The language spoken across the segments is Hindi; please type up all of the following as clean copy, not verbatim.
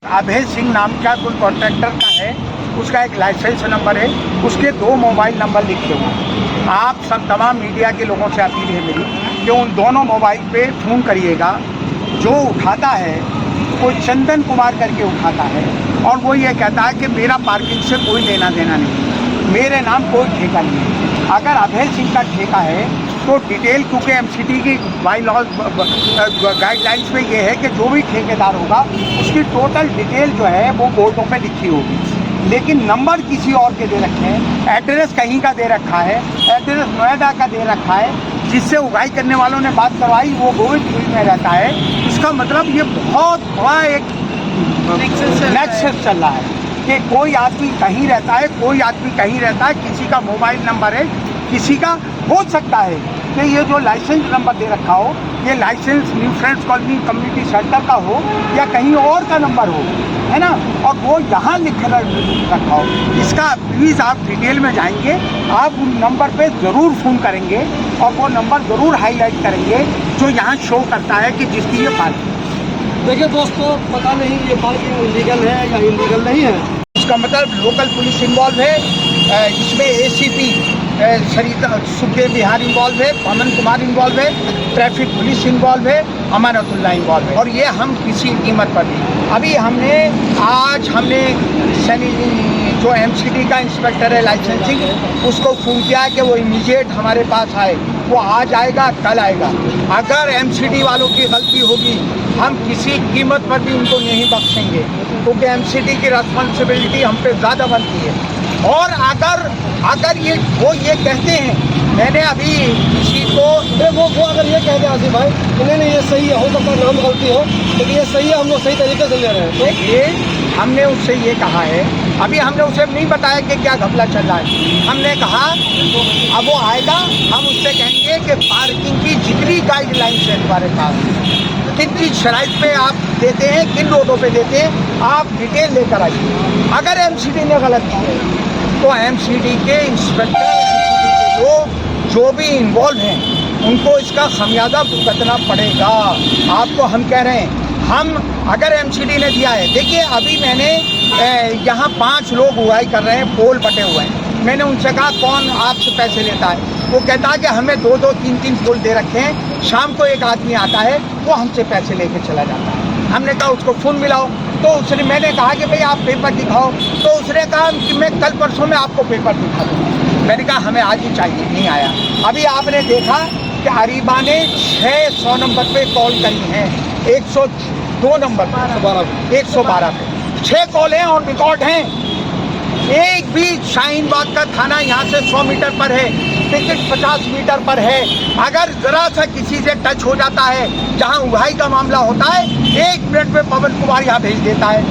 अभय सिंह नाम का कोई कॉन्ट्रैक्टर का है, उसका एक लाइसेंस नंबर है, उसके 2 मोबाइल नंबर लिखे हुए हैं। आप सब तमाम मीडिया के लोगों से अपील है मेरी कि उन दोनों मोबाइल पे फ़ोन करिएगा। जो उठाता है कोई चंदन कुमार करके उठाता है और वो ये कहता है कि मेरा पार्किंग से कोई लेना देना नहीं, मेरे नाम कोई ठेका नहीं है। अगर अभय सिंह का ठेका है तो डिटेल, क्योंकि एमसीडी की बाई लॉ गाइडलाइंस में ये है कि जो भी ठेकेदार होगा उसकी टोटल डिटेल जो है वो बोर्डों पे लिखी होगी, लेकिन नंबर किसी और के दे रखे हैं, एड्रेस कहीं का दे रखा है, एड्रेस नोएडा का दे रखा है, जिससे उगाई करने वालों ने बात करवाई वो गोविंदपुर में रहता है। इसका मतलब ये बहुत बड़ा एक नेक्सस चल रहा है कि कोई आदमी कहीं रहता है, कोई आदमी कहीं रहता है, किसी का मोबाइल नंबर है, किसी का हो सकता है कि ये जो लाइसेंस नंबर दे रखा हो ये license New Friends Colony community centre का हो या कहीं और का नंबर हो, है ना, और वो यहाँ लिख रखा हो। इसका प्लीज़ आप डिटेल में जाएंगे, आप उन नंबर पे ज़रूर फ़ोन करेंगे और वो नंबर ज़रूर हाईलाइट करेंगे जो यहाँ शो करता है कि जिसकी ये पार्किंग। देखिए दोस्तों, पता नहीं ये पार्किंग लीगल है या इलीगल नहीं है। इसका मतलब लोकल पुलिस इन्वॉल्व है, इसमें एसीपी सरिता सुखदेव बिहार इन्वॉल्व है, पवन कुमार इन्वॉल्व है, ट्रैफिक पुलिस इन्वॉल्व है, अमानतुल्लाह इन्वॉल्व है, और ये हम किसी कीमत पर नहीं। अभी आज हमने जो एमसीडी का इंस्पेक्टर है लाइसेंसिंग, उसको फ़ोन किया कि वो इमीडिएट हमारे पास आए। वो आज आएगा, कल आएगा। अगर एमसीडी वालों की गलती होगी हम किसी कीमत पर भी उनको नहीं बख्शेंगे, क्योंकि एमसीडी की रिस्पॉन्सिबिलिटी हम पे ज़्यादा बनती है। और अगर ये कहते हैं, मैंने अभी किसी को वो अगर ये कह दे आसिफ भाई नहीं नहीं ये सही है, हो सकता है नाम गलती हो, लेकिन ये सही है, हम लोग सही तरीके से ले रहे हैं। देखिए, हमने उससे ये कहा है, अभी हमने उसे नहीं बताया कि क्या घपला चल रहा है। हमने कहा अब वो आएगा, हम उससे कहेंगे कि पार्किंग की जितनी गाइडलाइंस है हमारे पास, किन किन शराइत पे आप देते हैं, किन रोडों पे देते हैं, आप डिटेल लेकर आइए। अगर एमसीडी ने गलत की है तो एमसीडी के इंस्पेक्टर, जो भी इन्वॉल्व हैं उनको इसका खमियाजा भुगतना पड़ेगा। आपको हम कह रहे हैं, हम अगर एमसीडी ने दिया है, देखिए अभी मैंने यहाँ 5 लोग उगाई कर रहे हैं, पोल बटे हुए हैं। मैंने उनसे कहा कौन आपसे पैसे लेता है, वो कहता है कि हमें 2-2, 3-3 पोल दे रखे हैं, शाम को एक आदमी आता है वो हमसे पैसे लेके चला जाता है। हमने कहा उसको फ़ोन मिलाओ, तो मैंने कहा कि भाई आप पेपर दिखाओ, तो उसने कहा कि मैं कल परसों में आपको पेपर दिखा दूँगा। मैंने कहा हमें आज ही चाहिए, नहीं आया। अभी आपने देखा कि अरीबा ने 600 नंबर पे कॉल करी हैं, 102 नंबर पर 112 पे 6 कॉल हैं और रिकॉर्ड हैं। एक भी शाहीन बाग का थाना यहाँ से 100 मीटर पर है, टिकट 50 मीटर पर है। अगर ज़रा सा किसी से टच हो जाता है, जहाँ उगाई का मामला होता है, 1 मिनट में पवन कुमार यहाँ भेज देता है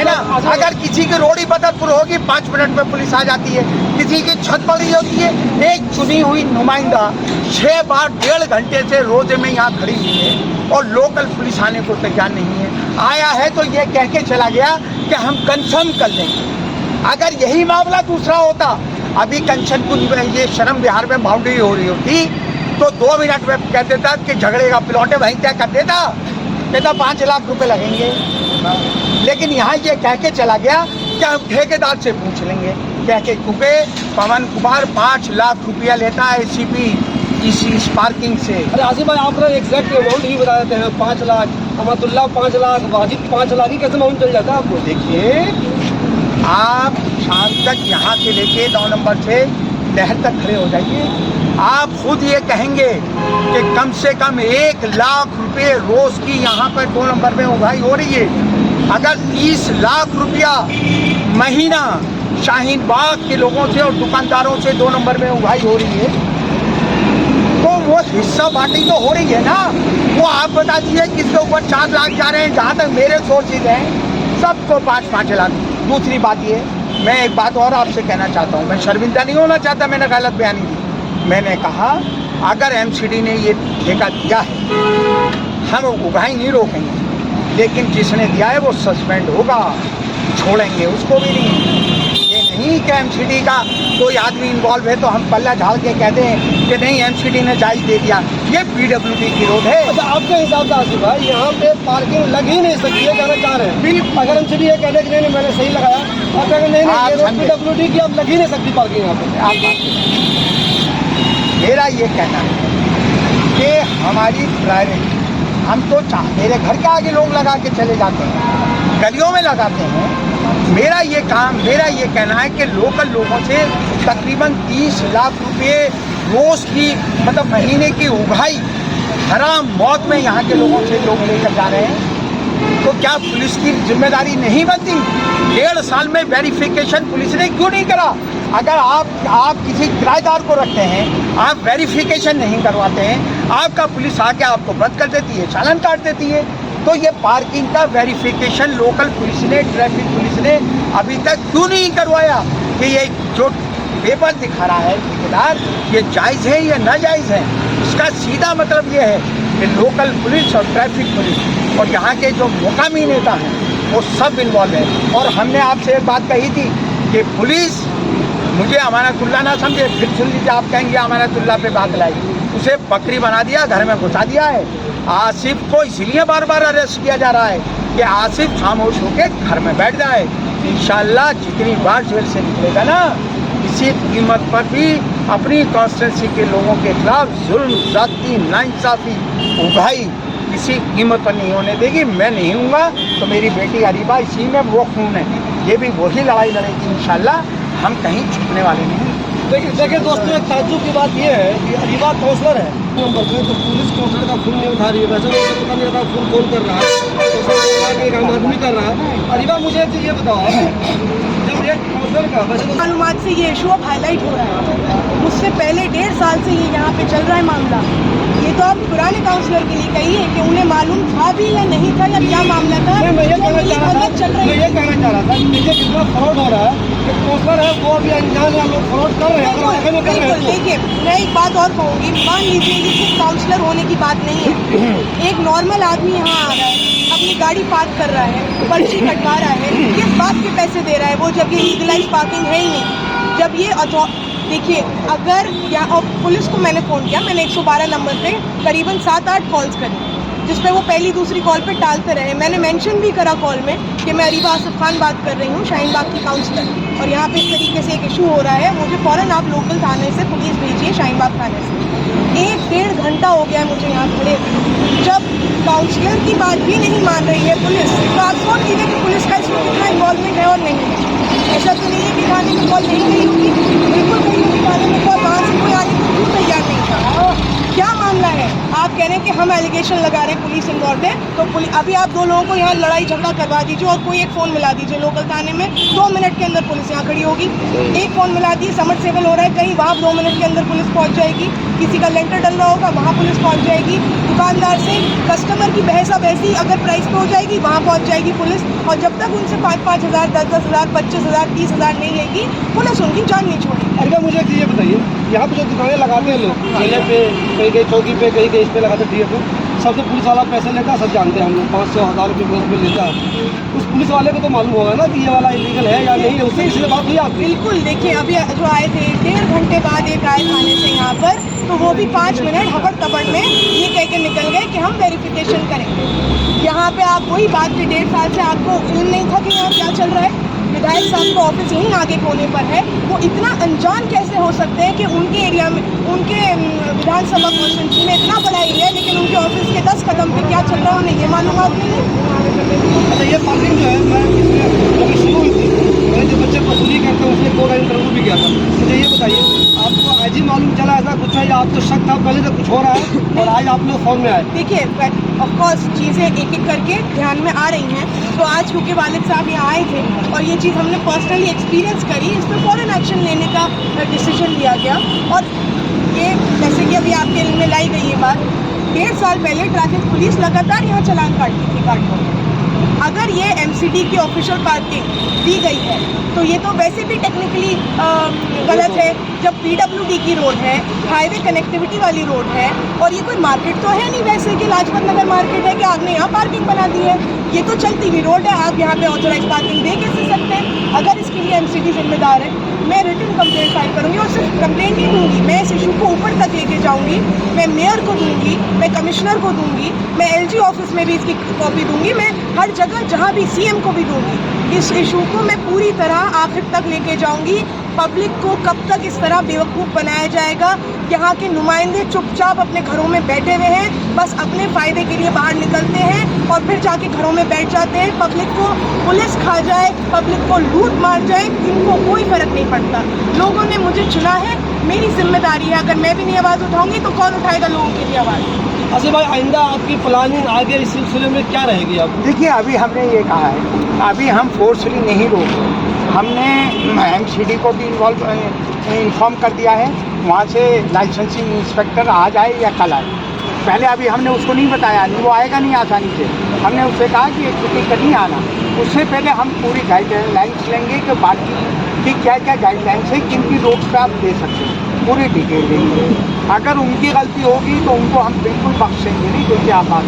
ना। अगर किसी की रोड़ी बदरपुर होगी 5 मिनट में पुलिस आ जाती है। किसी की छत पड़ी होती है, एक चुनी हुई नुमाइंदा 6 बार 1.5 घंटे से रोजे में यहाँ खड़ी हुई है और लोकल पुलिस आने को तैयार नहीं है। आया है तो ये कह के चला गया कि हम कंसर्न कर लेंगे। अगर यही मामला दूसरा होता, अभी कंचनपुर ये शर्म विहार में बाउंड्री हो रही होती तो 2 मिनट में कह देता कि झगड़े का प्लॉट है, वहीं तय कर देता, कहता 5 लाख रुपए लगेंगे। लेकिन यहाँ ये कह के चला गया कि हम ठेकेदार से पूछ लेंगे, कह के, क्योंकि पवन कुमार 5 लाख रुपया लेता है एसीपी इस पार्किंग से। अरे आसिफ भाई, आप एग्जैक्ट अमाउंट ही बता देते हैं, 5 लाख, अहमदुल्ला 5 लाख, वाजिद 5 लाख ही कैसे अमाउंट चल जाता है आपको? देखिए, आप शाम तक यहाँ से लेके 9 नंबर से लहर तक खड़े हो जाइए, आप खुद ये कहेंगे कि कम से कम 1 लाख रुपए रोज़ की यहाँ पर 2 नंबर में उगाई हो रही है। अगर 30 लाख रुपया महीना शाहीन बाग के लोगों से और दुकानदारों से 2 नंबर में उगाई हो रही है, तो वो हिस्सा बांटी तो हो रही है ना। वो आप बता दीजिए किसके ऊपर 4 लाख जा रहे हैं। जहाँ तक मेरे सोर्सेज हैं सबको 5-5 लाख। दूसरी बात ये, मैं एक बात और आपसे कहना चाहता हूँ, मैं शर्मिंदा नहीं होना चाहता, मैंने गलत बयानी दी। मैंने कहा अगर एमसीडी ने ये ठेका दिया है, हम उगाई नहीं रोकेंगे, लेकिन जिसने दिया है वो सस्पेंड होगा, छोड़ेंगे उसको भी नहीं। ये नहीं ठीक है एमसीडी का कोई आदमी इन्वॉल्व है तो हम पल्ला झाड़ के कहते हैं कि नहीं एमसीडी ने जायज़ दे दिया, ये पीडब्ल्यूडी की रोड है। अच्छा, आपके हिसाब से आसिफ भाई यहाँ पे पार्किंग लग ही नहीं सकती है, कहना चाह रहे हैं। बिल्कुल। अगर एमसीडी ये कहते कि नहीं मैंने सही लगाया, और कहेंगे नहीं ये रोड पीडब्ल्यूडी की अब लग ही नहीं सकती पार्किंग यहाँ पे। मेरा ये कहना है कि हमारी प्रायोरिटी, हम तो मेरे घर के आगे लोग लगा के चले जाते हैं, गलियों में लगाते हैं। मेरा ये कहना है कि लोकल लोगों से तकरीबन 30 लाख रुपए रोज़ की मतलब महीने की उगाही हराम मौत में यहाँ के लोगों से लोग लेकर जा रहे हैं। तो क्या पुलिस की जिम्मेदारी नहीं बनती? 1.5 साल में वेरिफिकेशन पुलिस ने क्यों नहीं करा? अगर आप किसी किराएदार को रखते हैं, आप वेरिफिकेशन नहीं करवाते हैं, आपका पुलिस आके आपको बंद कर देती है, चालान काट देती है। तो ये पार्किंग का वेरिफिकेशन लोकल पुलिस ने, ट्रैफिक पुलिस ने अभी तक क्यों नहीं करवाया कि ये जो पेपर दिखा रहा है ठेकेदार, ये जायज़ है या नाजायज़ है? इसका सीधा मतलब ये है कि लोकल पुलिस और ट्रैफिक पुलिस और यहाँ के जो मुकामी नेता हैं वो सब इन्वॉल्व है। और हमने आपसे एक बात कही थी कि पुलिस मुझे अमानतुल्लाह ना समझे, फिर सुन लीजिए, आप कहेंगे अमानतुल्लाह पे बात लाई, उसे बकरी बना दिया, घर में घुसा दिया है। आसिफ को इसलिए बार बार अरेस्ट किया जा रहा है कि आसिफ खामोश होकर घर में बैठ जाए। इंशाल्लाह जितनी बार जेल से निकलेगा ना, किसी कीमत पर भी अपनी कॉन्स्टिट्यूंसी के लोगों के खिलाफ जुल्म, ज़्यादती, नाइंसाफ़ी, उगाही किसी कीमत पर नहीं होने देगी। मैं नहीं हूँगा तो मेरी बेटी अरीबा, इसी में वो खून है, ये भी वही लड़ाई लड़ेगी इंशाल्लाह। हम कहीं छुपने वाले नहीं। देखिए दोस्तों, एक ताज्जुब की बात ये है कि अरीबा काउंसलर है नंबर पे, तो पुलिस काउंसलर का खून नहीं उठा रही है। वैसे मुझे पता नहीं रहता खून कौन कर रहा है, तो एक आम आदमी कर रहा है। अरीबा मुझे एक चीज़ ये बताओ, जब एक काउंसलर का वैसे तो मालूमात से ये इशू अब हाईलाइट हो रहा है, मुझसे पहले 1.5 साल से ये यहाँ पे चल रहा है मामला। ये तो आप पुराने काउंसलर के लिए कहिए कि उन्हें मालूम था भी या नहीं था या क्या मामला था। मैं ये कहना चाह रहा था कि देखिए कितना फ्रॉड हो रहा है। काउंसलर है वो अभी अनजान है, लोग फ्रॉड कर रहे हैं। बिल्कुल, देखिए मैं एक बात और कहूँगी, मान लीजिए ये सिर्फ काउंसलर होने की बात नहीं है। एक नॉर्मल आदमी यहाँ आ रहा है, अपनी गाड़ी पार्क कर रहा है, पर्ची कटवा रहा है, किस बात के पैसे दे रहा है वो, जब ये लीगलाइज पार्किंग है ही नहीं। जब ये देखिए, अगर और पुलिस को मैंने फ़ोन किया, मैंने 112 नंबर पे करीबन 7-8 कॉल्स करी, जिसपे वो पहली दूसरी कॉल पे टालते रहे। मैंने मेंशन भी करा कॉल में कि मैं अरीबा आसिफ खान बात कर रही हूँ, शाहीन बाग की काउंसलर, और यहाँ पे इस तरीके से एक इशू हो रहा है, मुझे फ़ौरन आप लोकल थाने से पुलिस भेजिए, शाहीन बाग थाने से। 1-1.5 घंटा हो गया है मुझे यहाँ खड़े। जब काउंसलर की बात भी नहीं मान रही है पुलिस, तो आप सोच लीजिए कि पुलिस का इसमें कितना इन्वॉल्वमेंट है और नहीं है। ऐसा तो नहीं है कि थाने में कॉल नहीं गई होगी, बिल्कुल गई होगी थाने में कॉल, वहाँ से कोई आने को क्यों तैयार नहीं था? क्या मामला है? आप कह रहे हैं कि हम एलिगेशन लगा रहे हैं, पुलिस इन्वॉल्व है, तो अभी आप 2 लोगों को यहाँ लड़ाई झगड़ा करवा दीजिए और कोई एक फ़ोन मिला दीजिए लोकल थाने में, 2 मिनट के अंदर पुलिस यहाँ खड़ी होगी। एक फ़ोन मिला दिए, समरसेबल हो रहा है कहीं, वहाँ 2 मिनट के अंदर पुलिस पहुँच जाएगी। किसी का लेंटर डल रहा होगा, वहाँ पुलिस पहुँच जाएगी। दुकानदार से कस्टमर की बहसा बहसी अगर प्राइस पे हो जाएगी, वहाँ पहुँच जाएगी पुलिस। और जब तक उनसे 5-5 हज़ार, 10-10 हज़ार, 25 हज़ार, 30 हज़ार नहीं लेगी, पुलिस उनकी जान नहीं छोड़ेगी। अरे मुझे एक चीज़ ये बताइए, यहाँ पे जो दुकानें लगाते हैं लोग, ठेले पे, कहीं चौकी पे, कहीं इस पे लगाते हैं, ठीक है, सबसे पुलिस वाला पैसे लेता है, सब जानते हैं हम लोग, 500-1000 रुपये लेता है। उस पुलिस वाले को तो मालूम होगा ना कि ये वाला इलीगल है या नहीं है, उससे किसी से बात हुई आपकी? बिल्कुल, देखिए अभी जो आए थे 1.5 घंटे बाद एक आए थाने से यहाँ पर, तो वो भी 5 मिनट हबड़ तबड़ में ये कह के निकल गए कि हम वेरिफिकेशन करेंगे। यहाँ पे आप वही बात के 1.5 साल से आपको इल्म नहीं था कि यहाँ क्या चल रहा है। विधायक साहब का ऑफिस यहीं आगे कोने पर है, वो इतना अनजान कैसे हो सकते हैं कि उनके एरिया में, उनके विधानसभा कॉन्स्टिट्यूंसी में इतना बड़ा एरिया है, लेकिन उनके ऑफिस के 10 कदम पे क्या चल रहा है उन्हें ये मालूमात नहीं है। अच्छा, ये पार्किंग जो है, मैं इसमें शुरू हुई थी, मैंने जो बच्चे वसूली करते हैं उसने 2 लाइन इंटरव्यू भी किया था। मुझे ये बताइए, आपको आज ही मालूम चला ऐसा कुछ है या आपको शक था पहले से कुछ हो रहा है और आज आप लोग फ़ोन में आए? देखिए, ऑफकोर्स चीज़ें एक एक करके ध्यान में आ रही हैं। तो आज क्योंकि वालिद साहब यहाँ आए थे और ये चीज़ हमने पर्सनली एक्सपीरियंस करी, इस पर फ़ौरन एक्शन लेने का डिसीजन लिया गया। और ये जैसे कि अभी आपके इल्म में लाई गई ये बात, 1.5 साल पहले ट्रैफिक पुलिस लगातार यहाँ चालान काटती थी गाड़ियों में। अगर ये एमसीडी की ऑफिशियल पार्किंग दी गई है तो ये तो वैसे भी टेक्निकली गलत है। जब पीडब्ल्यूडी की रोड है, हाईवे कनेक्टिविटी वाली रोड है, और ये कोई मार्केट तो है नहीं वैसे कि लाजपत नगर मार्केट है कि आपने यहाँ पार्किंग बना दी है। ये तो चलती हुई रोड है, आप यहाँ पे ऑथोराइज पार्किंग दे कैसे सकते हैं? अगर इसके लिए एमसीडी जिम्मेदार है, मैं रिटन कंप्लेंट फाइल करूँगी, और सिर्फ कंप्लेंट नहीं दूंगी, मैं इस इशू को ऊपर तक लेके जाऊँगी। मैं मेयर को दूंगी, मैं कमिश्नर को दूंगी, मैं एलजी ऑफिस में भी इसकी कॉपी दूंगी, मैं हर जगह जहाँ भी सीएम को भी दूंगी। इस इशू को मैं पूरी तरह आखिर तक लेके जाऊंगी। पब्लिक को कब तक इस तरह बेवकूफ़ बनाया जाएगा? यहाँ के नुमाइंदे चुपचाप अपने घरों में बैठे हुए हैं, बस अपने फ़ायदे के लिए बाहर निकलते हैं और फिर जाके घरों में बैठ जाते हैं। पब्लिक को पुलिस खा जाए, पब्लिक को लूट मार जाए, इनको कोई फ़र्क नहीं पड़ता। लोगों ने मुझे चुना है, मेरी जिम्मेदारी है। अगर मैं भी नहीं आवाज़ उठाऊंगी तो कौन उठाएगा लोगों के लिए आवाज़? आसिफ भाई, आइंदा आपकी प्लानिंग आगे इस सिलसिले में क्या रहेगी? आप देखिए, अभी हमने ये कहा है, अभी हम फोर्सली नहीं रोक रहे। हमने एमसीडी को भी इन्फॉर्म कर दिया है, वहाँ से लाइसेंसिंग इंस्पेक्टर आ जाए या कल आए। पहले अभी हमने उसको नहीं बताया, नहीं वो आएगा नहीं आसानी से। हमने उससे कहा कि एक छुट्टी पर नहीं आना। उससे पहले हम पूरी गाइडलाइंस लेंगे कि बाकी कि क्या क्या गाइडलाइंस है, किन की रोड पर आप दे सकते हैं, पूरी डिटेल देंगे। अगर उनकी गलती होगी तो उनको हम बिल्कुल बख्शेंगे नहीं, जो कि आप बात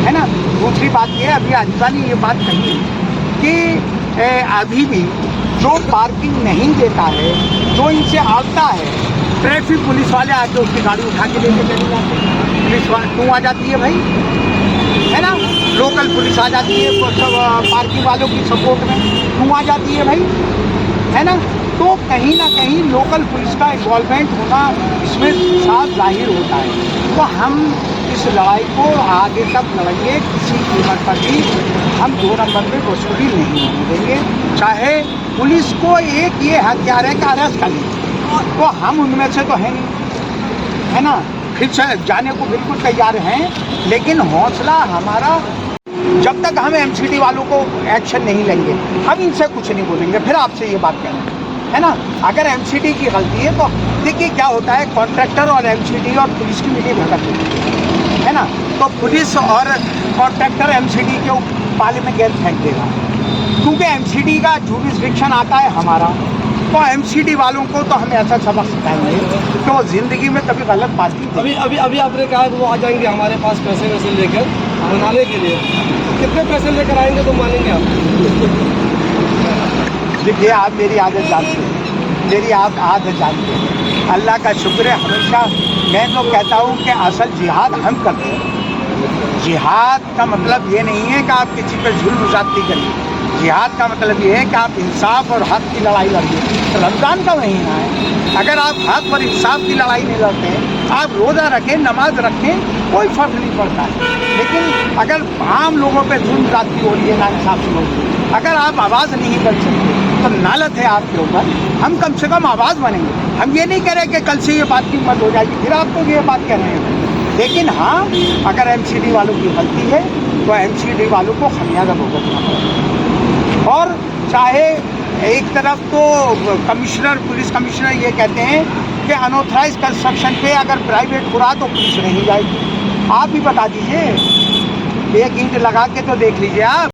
है ना। दूसरी बात ये, अभी अजीबा ने ये बात कही कि अभी भी जो पार्किंग नहीं देता है, जो इनसे आता है, ट्रैफिक पुलिस वाले आके उसकी गाड़ी उठा के लेके चले जाते हैं। पुलिस वाले क्यों आ जाती है भाई, है ना? लोकल पुलिस आ जाती है पार्किंग वालों की सपोर्ट में, क्यों आ जाती है भाई, है ना? तो कहीं ना कहीं लोकल पुलिस का इन्वॉल्वमेंट होना इसमें साफ जाहिर होता है। तो हम इस लड़ाई को आगे तक लड़ेंगे, किसी कीमत पर भी हम 2 नंबर पे वसूली नहीं होने देंगे। चाहे पुलिस को एक ये हथियार है कि अरेस्ट कर लें, तो हम उनमें से तो है नहीं, है ना? फिर जाने को बिल्कुल तैयार हैं, लेकिन हौसला हमारा, जब तक हम एमसीडी वालों को एक्शन नहीं लेंगे हम इनसे कुछ नहीं बोलेंगे। फिर आपसे ये बात करें, है ना? अगर एमसीडी की गलती है तो देखिए क्या होता है, कॉन्ट्रैक्टर और एमसीडी और पुलिस की मिली भगत है ना। तो पुलिस और कॉन्ट्रैक्टर एमसीडी के पाले में गेंद फेंक देगा, क्योंकि एमसीडी का जुरिस्डिक्शन आता है हमारा। तो एमसीडी वालों को तो हम ऐसा सबक सिखाएंगे कि वो ज़िंदगी में कभी गलत बात नहीं। अभी आपने कहा कि वो आ जाएंगे हमारे पास पैसे वैसे लेकर मनाने के लिए। कितने पैसे लेकर आएंगे तो मानेंगे आप? देखिए, आप मेरी आदत जानते हैं, मेरी आप आदत जानते हैं। अल्लाह का शुक्र है, हमेशा मैं तो कहता हूँ कि असल जिहाद हम करते हैं। जिहाद का मतलब ये नहीं है कि आप किसी पर जुल्म ज़्यादती करिए। जिहाद का मतलब ये है कि आप इंसाफ और हक़ की लड़ाई लड़िए। तो रमज़ान का महीना है, अगर आप हक़ और इंसाफ की लड़ाई नहीं लड़ते, आप रोज़ा रखें, नमाज रखें, कोई फ़र्क नहीं पड़ता है। लेकिन अगर आम लोगों पर जुल्म ज़्यादती हो रही है, नाइंसाफ़ी हो रही है, अगर आप आवाज़ नहीं कर सकते तो नालत है आपके ऊपर। हम कम से कम आवाज़ बनेंगे। हम ये नहीं कह रहे कि कल से ये बात की मत हो जाएगी, फिर आप तो ये बात कह रहे हैं। लेकिन हाँ, अगर एमसीडी वालों की गलती है तो एमसीडी वालों को खमियाजा भुगतना पड़ेगा। और चाहे एक तरफ तो कमिश्नर, पुलिस कमिश्नर ये कहते हैं कि अनऑथराइज कंस्ट्रक्शन पे अगर प्राइवेट खुरा तो पुलिस नहीं जाएगी। आप भी बता दीजिए, एक ईंट लगा के तो देख लीजिए आप।